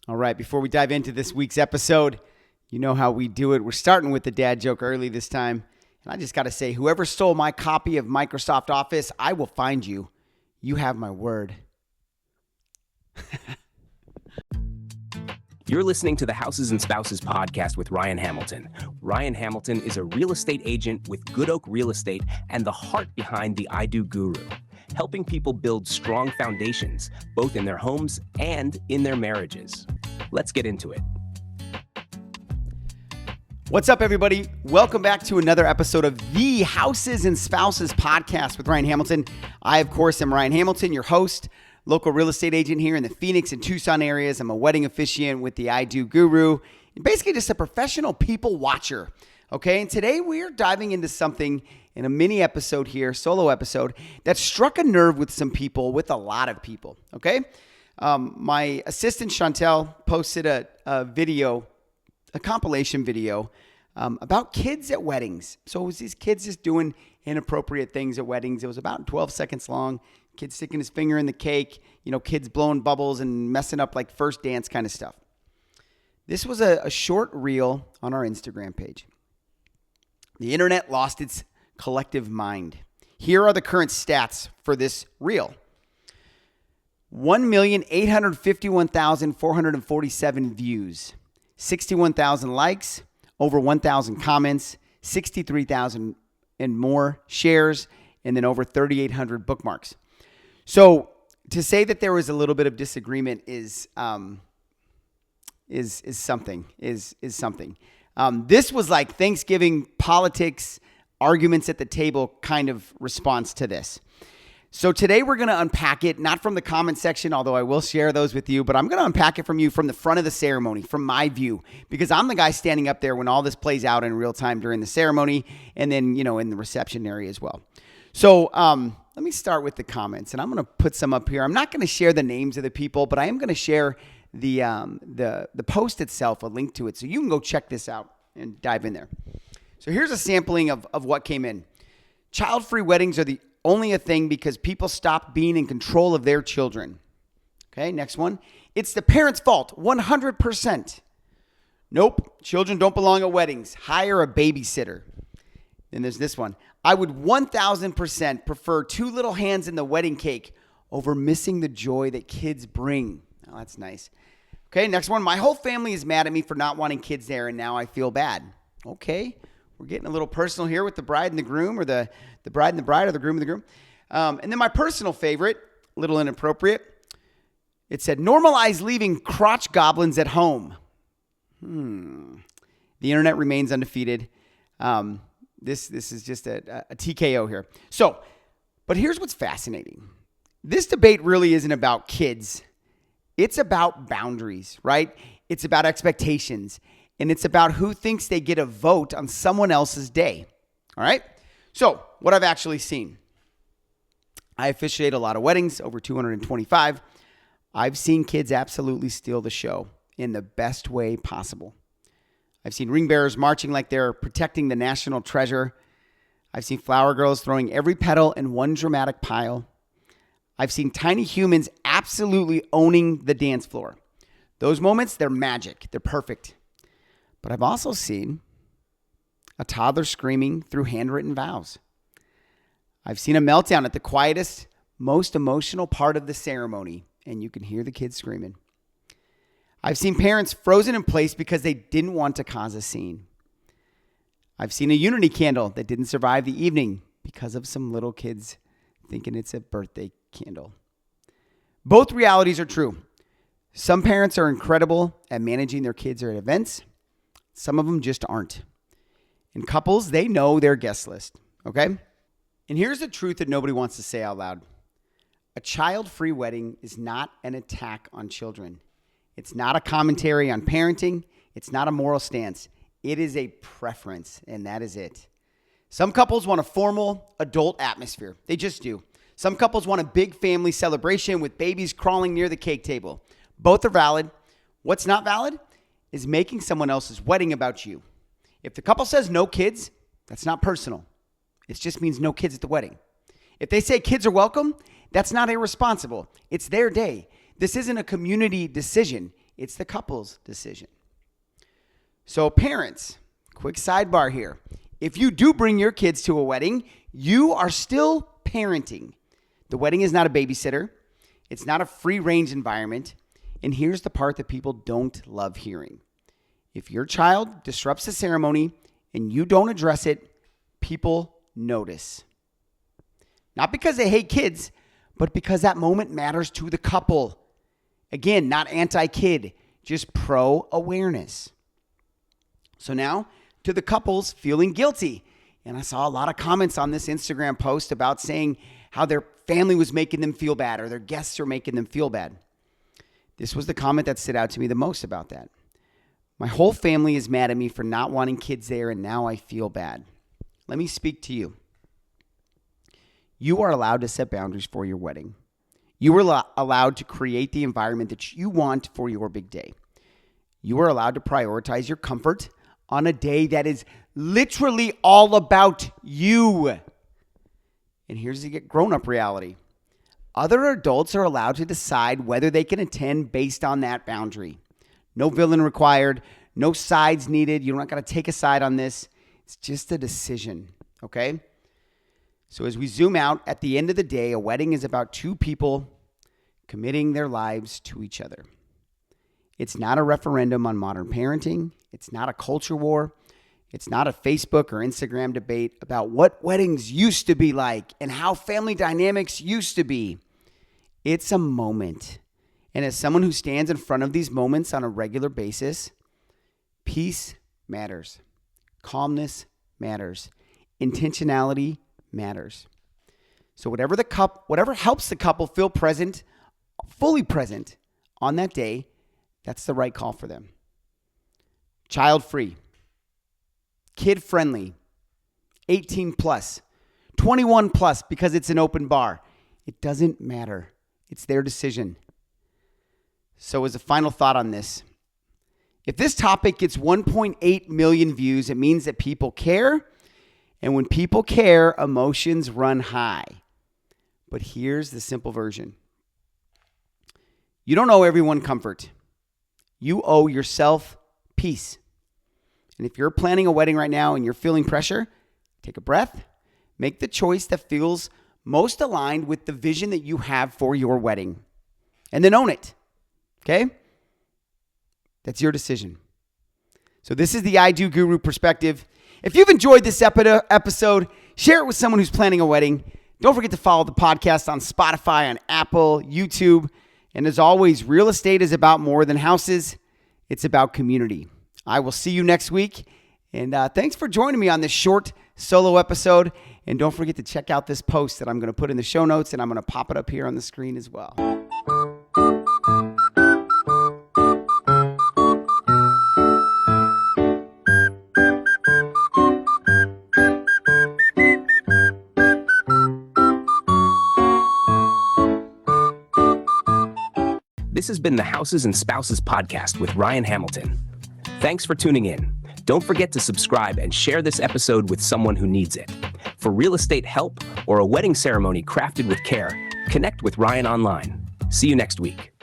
All right, before we dive into this week's episode, you know how we do it. We're starting with the dad joke early this time. And I just got to say, whoever stole my copy of Microsoft Office, I will find you. You have my word. You're listening to the Houses and Spouses podcast with Ryan Hamilton. Ryan Hamilton is a real estate agent with Good Oak Real Estate and the heart behind the I Do Guru, helping people build strong foundations, both in their homes and in their marriages. Let's get into it. What's up, everybody? Welcome back to another episode of the Houses and Spouses podcast with Ryan Hamilton. I, of course, am Ryan Hamilton, your host, local real estate agent here in the Phoenix and Tucson areas. I'm a wedding officiant with the I Do Guru, and basically just a professional people watcher. Okay, and today we're diving into something in a mini episode here, solo episode, that struck a nerve with some people, with a lot of people. Okay, my assistant Chantel posted a video, a compilation video about kids at weddings. So it was these kids just doing inappropriate things at weddings. It was about 12 seconds long. Kids sticking his finger in the cake, kids blowing bubbles and messing up like first dance kind of stuff. This was a short reel on our Instagram page. The internet lost its collective mind. Here are the current stats for this reel. 1,851,447 views, 61,000 likes, over 1,000 comments, 63,000 and more shares, and then over 3,800 bookmarks. So to say that there was a little bit of disagreement is something. This was like Thanksgiving politics, arguments at the table kind of response to this. So today we're going to unpack it, not from the comment section, although I will share those with you, but I'm going to unpack it from you from the front of the ceremony, from my view, because I'm the guy standing up there when all this plays out in real time during the ceremony and then, in the reception area as well. So let me start with the comments, and I'm going to put some up here. I'm not going to share the names of the people, but I am going to share the post itself, a link to it, so you can go check this out and dive in there. So here's a sampling of what came in. Child-free weddings are the only a thing because people stopped being in control of their children. Okay, next one. It's the parents' fault, 100%. Nope, children don't belong at weddings. Hire a babysitter. Then there's this one. I would 1,000% prefer two little hands in the wedding cake over missing the joy that kids bring. Oh, that's nice. Okay, next one. My whole family is mad at me for not wanting kids there, and now I feel bad. Okay, we're getting a little personal here with the bride and the groom, or the bride and the bride, or the groom and the groom. And then my personal favorite, a little inappropriate. It said, normalize leaving crotch goblins at home. The internet remains undefeated. This is just a TKO here. So, but here's what's fascinating. This debate really isn't about kids. It's about boundaries, right? It's about expectations. And it's about who thinks they get a vote on someone else's day. All right? So, what I've actually seen. I officiate a lot of weddings, over 225. I've seen kids absolutely steal the show in the best way possible. I've seen ring bearers marching like they're protecting the national treasure. I've seen flower girls throwing every petal in one dramatic pile. I've seen tiny humans absolutely owning the dance floor. Those moments, they're magic. They're perfect. But I've also seen a toddler screaming through handwritten vows. I've seen a meltdown at the quietest, most emotional part of the ceremony, and you can hear the kids screaming. I've seen parents frozen in place because they didn't want to cause a scene. I've seen a unity candle that didn't survive the evening because of some little kids thinking it's a birthday candle. Both realities are true. Some parents are incredible at managing their kids at events. Some of them just aren't. And couples, they know their guest list, okay? And here's the truth that nobody wants to say out loud. A child-free wedding is not an attack on children. It's not a commentary on parenting. It's not a moral stance. It is a preference, and that is it. Some couples want a formal adult atmosphere. They just do. Some couples want a big family celebration with babies crawling near the cake table. Both are valid. What's not valid is making someone else's wedding about you. If the couple says no kids, that's not personal. It just means no kids at the wedding. If they say kids are welcome, that's not irresponsible. It's their day. This isn't a community decision. It's the couple's decision. So parents, quick sidebar here. If you do bring your kids to a wedding, you are still parenting. The wedding is not a babysitter. It's not a free-range environment. And here's the part that people don't love hearing. If your child disrupts the ceremony and you don't address it, people notice. Not because they hate kids, but because that moment matters to the couple. Again, not anti-kid, just pro-awareness. So now to the couples feeling guilty. And I saw a lot of comments on this Instagram post about saying how their family was making them feel bad or their guests are making them feel bad. This was the comment that stood out to me the most about that. My whole family is mad at me for not wanting kids there, and now I feel bad. Let me speak to you. You are allowed to set boundaries for your wedding. You are allowed to create the environment that you want for your big day. You are allowed to prioritize your comfort on a day that is literally all about you. And here's the grown-up reality. Other adults are allowed to decide whether they can attend based on that boundary. No villain required, no sides needed. You're not going to take a side on this. It's just a decision, okay? So as we zoom out, at the end of the day, a wedding is about two people committing their lives to each other. It's not a referendum on modern parenting. It's not a culture war. It's not a Facebook or Instagram debate about what weddings used to be like and how family dynamics used to be. It's a moment. And as someone who stands in front of these moments on a regular basis, peace matters. Calmness matters. Intentionality matters. So whatever helps the couple feel present, fully present on that day, that's the right call for them. Child-free, kid-friendly, 18 plus, 21 plus because it's an open bar. It doesn't matter. It's their decision. So as a final thought on this, if this topic gets 1.8 million views, it means that people care. And when people care, emotions run high. But here's the simple version. You don't owe everyone comfort. You owe yourself peace. And if you're planning a wedding right now and you're feeling pressure, take a breath. Make the choice that feels most aligned with the vision that you have for your wedding. And then own it. Okay? That's your decision. So this is the I Do Guru perspective. If you've enjoyed this episode, share it with someone who's planning a wedding. Don't forget to follow the podcast on Spotify, on Apple, YouTube. And as always, real estate is about more than houses. It's about community. I will see you next week. And thanks for joining me on this short solo episode. And don't forget to check out this post that I'm going to put in the show notes, and I'm going to pop it up here on the screen as well. This has been the Houses and Spouses podcast with Ryan Hamilton. Thanks for tuning in. Don't forget to subscribe and share this episode with someone who needs it. For real estate help or a wedding ceremony crafted with care, connect with Ryan online. See you next week.